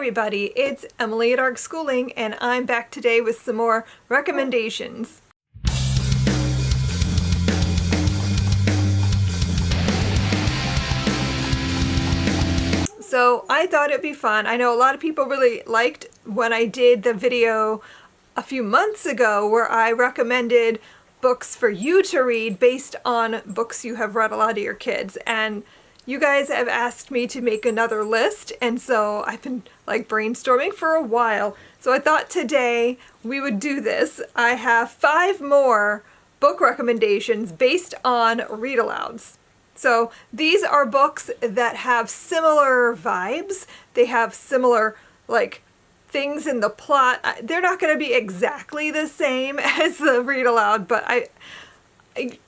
everybody, it's Emily at Arc Schooling, and I'm back today with some more recommendations. So I thought it'd be fun. I know a lot of people really liked when I did the video a few months ago where I recommended books for you to read based on books you have read aloud to your kids, and you guys have asked me to make another list, and so I've been like brainstorming for a while. So I thought today we would do this. I have 5 more book recommendations based on read-alouds. So these are books that have similar vibes. They have similar like things in the plot. They're not going to be exactly the same as the read-aloud, but I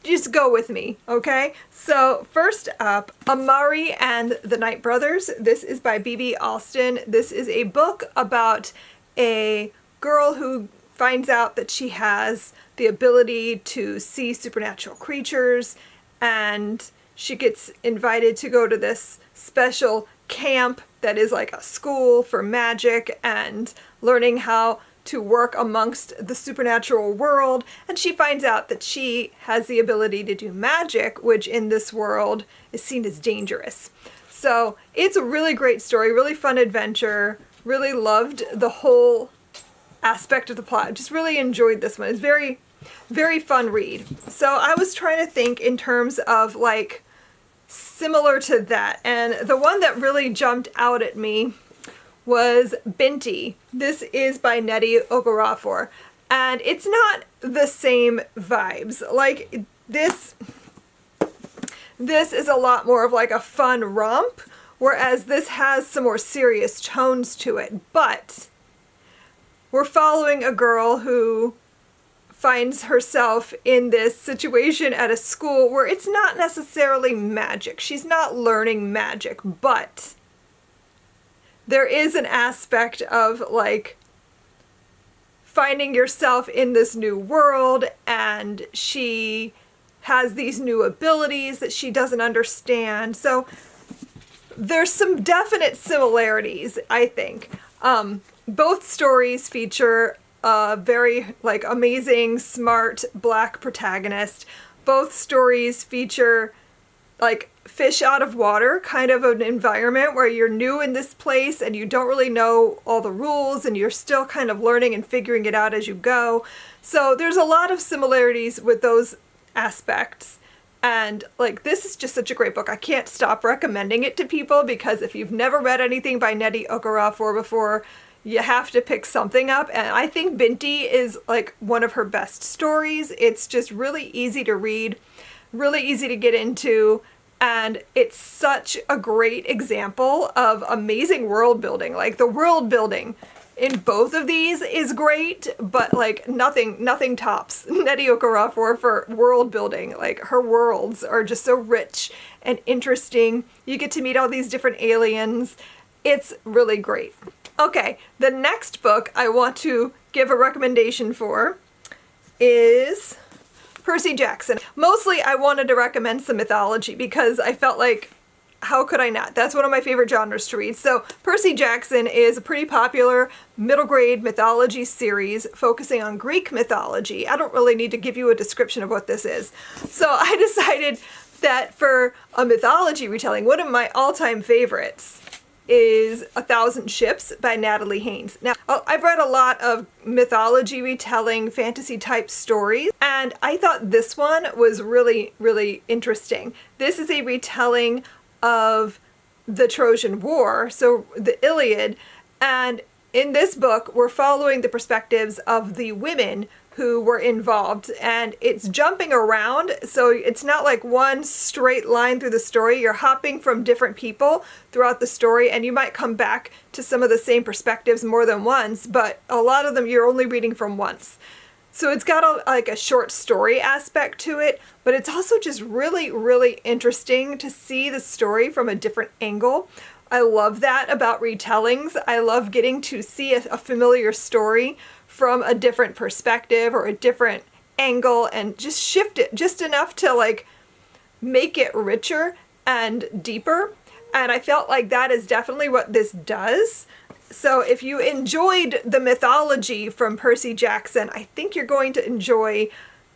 just go with me, okay? So first up, Amari and the Night Brothers. This is by B.B. Alston. This is a book about a girl who finds out that she has the ability to see supernatural creatures, and she gets invited to go to this special camp that is like a school for magic and learning how to work amongst the supernatural world, and she finds out that she has the ability to do magic, which in this world is seen as dangerous. So it's a really great story, really fun adventure, really loved the whole aspect of the plot. Just really enjoyed this one. It's very, very fun read. So I was trying to think in terms of like similar to that, and the one that really jumped out at me was Benty. This is by Nnedi Okorafor, and it's not the same vibes. Like this is a lot more of like a fun romp, whereas this has some more serious tones to it. But we're following a girl who finds herself in this situation at a school where it's not necessarily magic. She's not learning magic, but there is an aspect of like finding yourself in this new world, and she has these new abilities that she doesn't understand. So there's some definite similarities, I think. Both stories feature a very like amazing, smart black protagonist. Both stories feature like fish out of water kind of an environment where you're new in this place and you don't really know all the rules and you're still kind of learning and figuring it out as you go. So there's a lot of similarities with those aspects, and like this is just such a great book. I can't stop recommending it to people because if you've never read anything by Nnedi Okorafor before, you have to pick something up, and I think Benty is like one of her best stories. It's just really easy to read, really easy to get into, and it's such a great example of amazing world building. Like the world building in both of these is great, but like nothing tops Nnedi Okorafor for world building. Like her worlds are just so rich and interesting. You get to meet all these different aliens. It's really great. Okay, the next book I want to give a recommendation for is Percy Jackson. Mostly I wanted to recommend some mythology because I felt like, how could I not? That's one of my favorite genres to read. So Percy Jackson is a pretty popular middle grade mythology series focusing on Greek mythology. I don't really need to give you a description of what this is. So I decided that for a mythology retelling, one of my all-time favorites is 1,000 Ships by Natalie Haynes. Now, I've read a lot of mythology retelling, fantasy type stories, and I thought this one was really, really interesting. This is a retelling of the Trojan War, so the Iliad, and in this book we're following the perspectives of the women who were involved, and it's jumping around, so it's not like one straight line through the story. You're hopping from different people throughout the story, and you might come back to some of the same perspectives more than once, but a lot of them you're only reading from once. So it's got like a short story aspect to it, but it's also just really, really interesting to see the story from a different angle. I love that about retellings. I love getting to see a familiar story from a different perspective or a different angle and just shift it just enough to like make it richer and deeper. And I felt like that is definitely what this does. So if you enjoyed the mythology from Percy Jackson, I think you're going to enjoy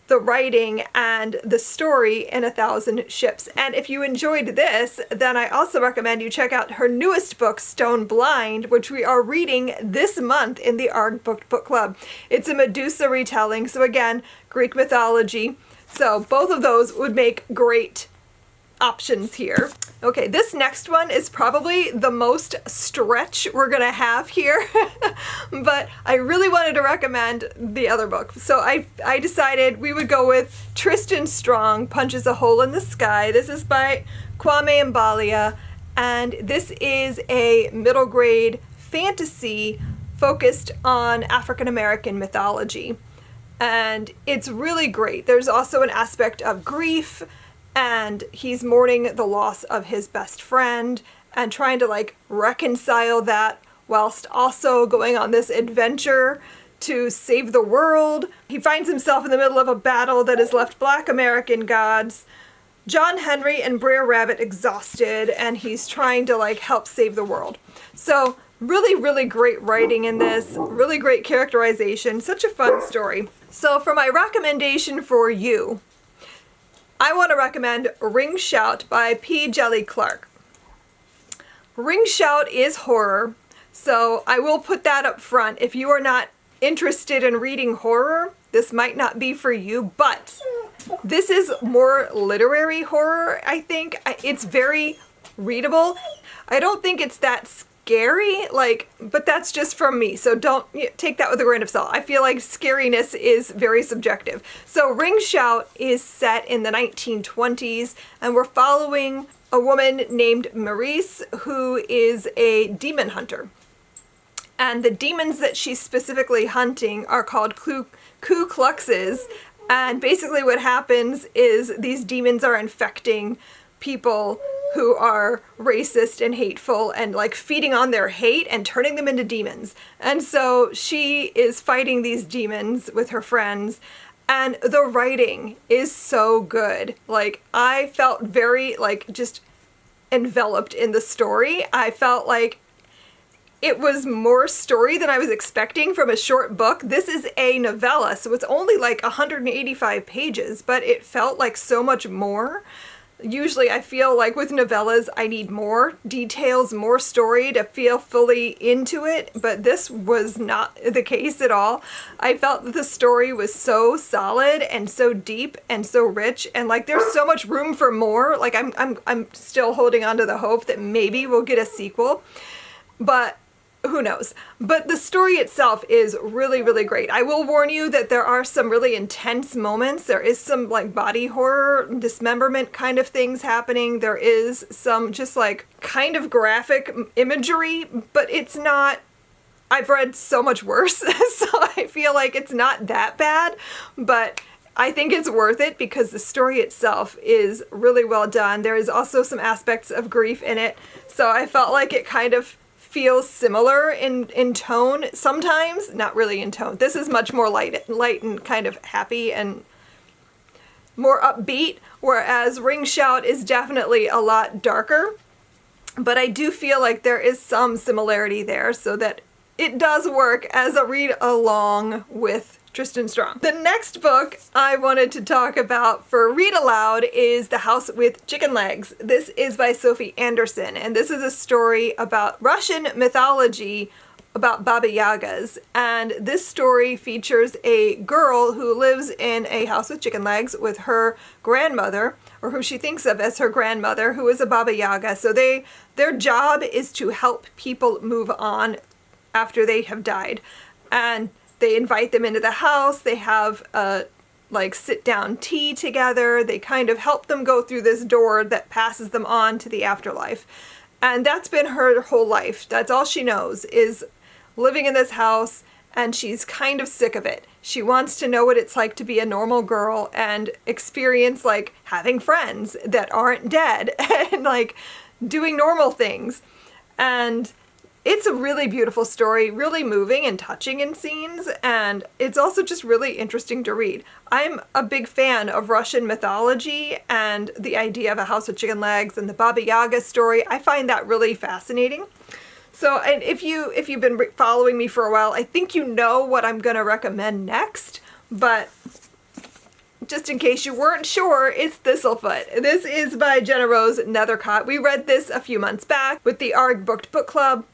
the writing and the story in 1,000 Ships. And if you enjoyed this, then I also recommend you check out her newest book, Stone Blind, which we are reading this month in the ARG Book Club. It's a Medusa retelling, so again, Greek mythology. So both of those would make great options here. Okay, this next one is probably the most stretch we're gonna have here, but I really wanted to recommend the other book. So I decided we would go with Tristan Strong, Punches a Hole in the Sky. This is by Kwame Mbalia, and this is a middle grade fantasy focused on African American mythology. And it's really great. There's also an aspect of grief, and he's mourning the loss of his best friend and trying to like reconcile that whilst also going on this adventure to save the world. He finds himself in the middle of a battle that has left Black American gods, John Henry and Brer Rabbit exhausted, and he's trying to like help save the world. So really, really great writing in this, really great characterization, such a fun story. So for my recommendation for you, I want to recommend Ring Shout by P. Jelly Clark. Ring Shout is horror, so I will put that up front. If you are not interested in reading horror, this might not be for you, but this is more literary horror, I think. It's very readable. I don't think it's that scary, but that's just from me, so don't take that with a grain of salt. I feel like scariness is very subjective. So Ring Shout is set in the 1920s, and we're following a woman named Maurice, who is a demon hunter. And the demons that she's specifically hunting are called Ku Kluxes, and basically what happens is these demons are infecting people who are racist and hateful and like feeding on their hate and turning them into demons. And so she is fighting these demons with her friends, and the writing is so good. Like, I felt very just enveloped in the story. I felt like it was more story than I was expecting from a short book. This is a novella, so it's only like 185 pages, but it felt like so much more. Usually I feel like with novellas, I need more details, more story to feel fully into it, but this was not the case at all. I felt that the story was so solid and so deep and so rich, and like there's so much room for more. Like I'm still holding on to the hope that maybe we'll get a sequel, but who knows? But the story itself is really, really great. I will warn you that there are some really intense moments. There is some like body horror, dismemberment kind of things happening. There is some just like kind of graphic imagery, but it's not, I've read so much worse, so I feel like it's not that bad, but I think it's worth it because the story itself is really well done. There is also some aspects of grief in it, so I felt like it kind of feels similar in tone sometimes, not really in tone. This is much more light and kind of happy and more upbeat, whereas Ring Shout is definitely a lot darker. But I do feel like there is some similarity there, so that it does work as a read along with Tristan Strong. The next book I wanted to talk about for Read Aloud is The House with Chicken Legs. This is by Sophie Anderson, and this is a story about Russian mythology about Baba Yagas. And this story features a girl who lives in a house with chicken legs with her grandmother, or who she thinks of as her grandmother, who is a Baba Yaga. So their job is to help people move on after they have died. And they invite them into the house, they have a sit-down tea together, they kind of help them go through this door that passes them on to the afterlife. And that's been her whole life. That's all she knows, is living in this house, and she's kind of sick of it. She wants to know what it's like to be a normal girl and experience having friends that aren't dead and doing normal things. And it's a really beautiful story, really moving and touching in scenes, and it's also just really interesting to read. I'm a big fan of Russian mythology and the idea of a house with chicken legs and the Baba Yaga story. I find that really fascinating. So, and if you've been following me for a while, I think you know what I'm going to recommend next, but just in case you weren't sure, it's Thistlefoot. This is by Jenna Rose Nethercott. We read this a few months back with the ARG Booked Book Club,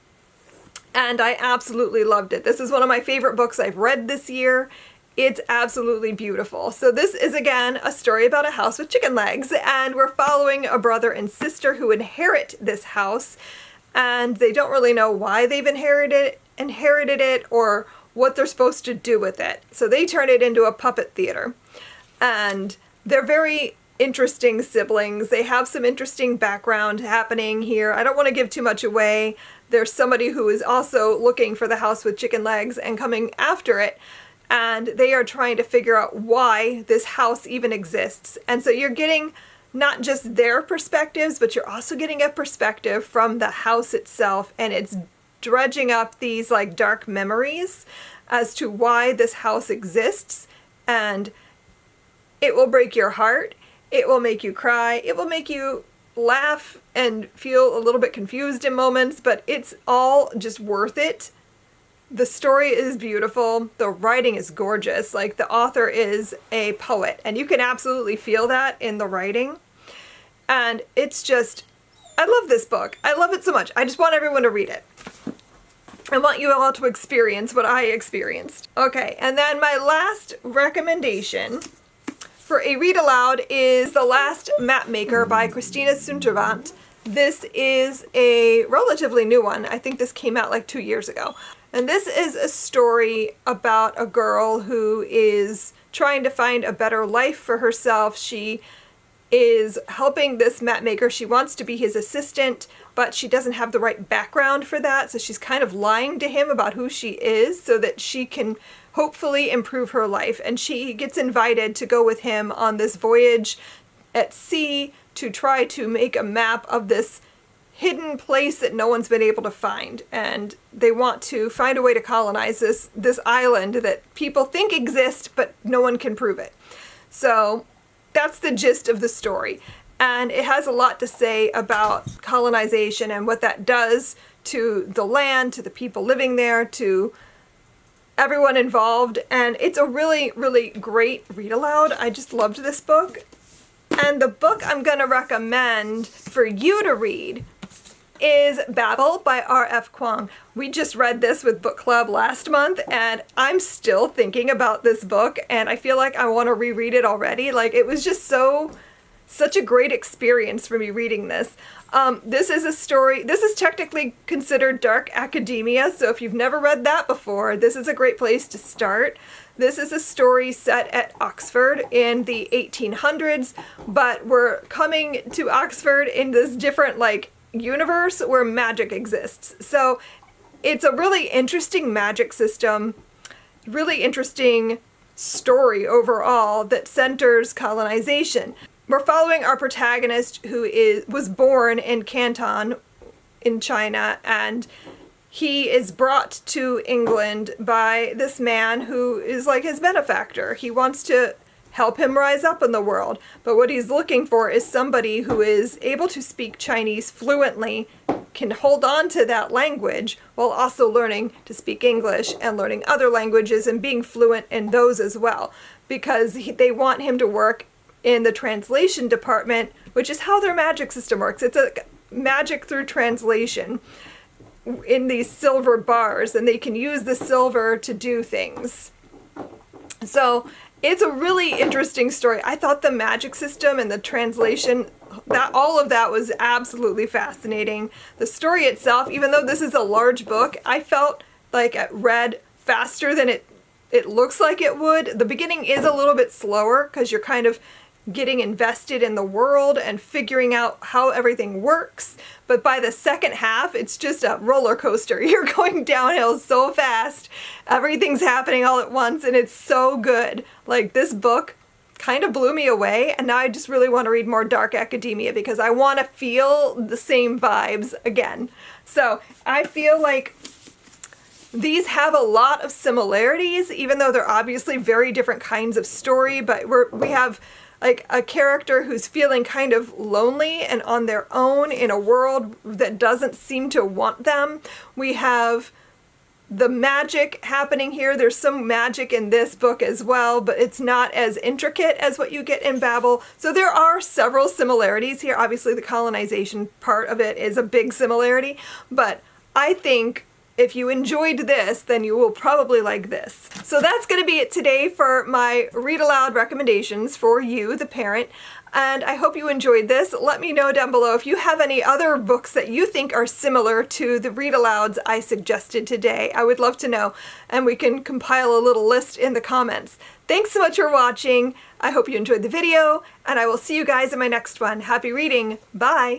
and I absolutely loved it. This is one of my favorite books I've read this year. It's absolutely beautiful. So this is, again, a story about a house with chicken legs, and we're following a brother and sister who inherit this house, and they don't really know why they've inherited it or what they're supposed to do with it. So they turn it into a puppet theater. And they're very interesting siblings. They have some interesting background happening here. I don't want to give too much away. There's somebody who is also looking for the house with chicken legs and coming after it. And they are trying to figure out why this house even exists. And so you're getting not just their perspectives, but you're also getting a perspective from the house itself. And it's dredging up these like dark memories as to why this house exists. And it will break your heart. It will make you cry. It will make you laugh and feel a little bit confused in moments, but it's all just worth it. The story is beautiful. The writing is gorgeous. Like, the author is a poet, and you can absolutely feel that in the writing. And it's just, I love this book. I love it so much. I just want everyone to read it. I want you all to experience what I experienced. Okay, and then my last recommendation for a read aloud is The Last Mapmaker by Christina Suntervant. This is a relatively new one. I think this came out like 2 years ago. And this is a story about a girl who is trying to find a better life for herself. She is helping this mapmaker. She wants to be his assistant, but she doesn't have the right background for that. So she's kind of lying to him about who she is so that she can hopefully improve her life. And she gets invited to go with him on this voyage at sea to try to make a map of this hidden place that no one's been able to find. And they want to find a way to colonize this island that people think exists, but no one can prove it. So that's the gist of the story. And it has a lot to say about colonization and what that does to the land, to the people living there, to everyone involved. And it's a really, really great read aloud. I just loved this book. And the book I'm going to recommend for you to read is Babel by R.F. Kuang. We just read this with book club last month, and I'm still thinking about this book, and I feel like I want to reread it already. Like, it was just such a great experience for me reading this. This is a story, this is technically considered dark academia, so if you've never read that before, this is a great place to start. This is a story set at Oxford in the 1800s, but we're coming to Oxford in this different, like, universe where magic exists. So it's a really interesting magic system, really interesting story overall that centers colonization. We're following our protagonist who was born in Canton in China, and he is brought to England by this man who is like his benefactor. He wants to help him rise up in the world, but what he's looking for is somebody who is able to speak Chinese fluently, can hold on to that language while also learning to speak English and learning other languages and being fluent in those as well, because they want him to work in the translation department, which is how their magic system works. It's a magic through translation in these silver bars, and they can use the silver to do things. So it's a really interesting story. I thought the magic system and the translation, that all of that was absolutely fascinating. The story itself, even though this is a large book, I felt like it read faster than it looks like it would. The beginning is a little bit slower because you're kind of getting invested in the world and figuring out how everything works. But by the second half, it's just a roller coaster. You're going downhill so fast. Everything's happening all at once, and it's so good. Like, this book kind of blew me away, and now I just really want to read more dark academia because I want to feel the same vibes again. So I feel like these have a lot of similarities, even though they're obviously very different kinds of story, but we have like a character who's feeling kind of lonely and on their own in a world that doesn't seem to want them. We have the magic happening here. There's some magic in this book as well, but it's not as intricate as what you get in Babel. So there are several similarities here. Obviously the colonization part of it is a big similarity, but I think if you enjoyed this, then you will probably like this. So that's going to be it today for my read aloud recommendations for you, the parent. And I hope you enjoyed this. Let me know down below if you have any other books that you think are similar to the read alouds I suggested today. I would love to know, and we can compile a little list in the comments. Thanks so much for watching. I hope you enjoyed the video, and I will see you guys in my next one. Happy reading. Bye.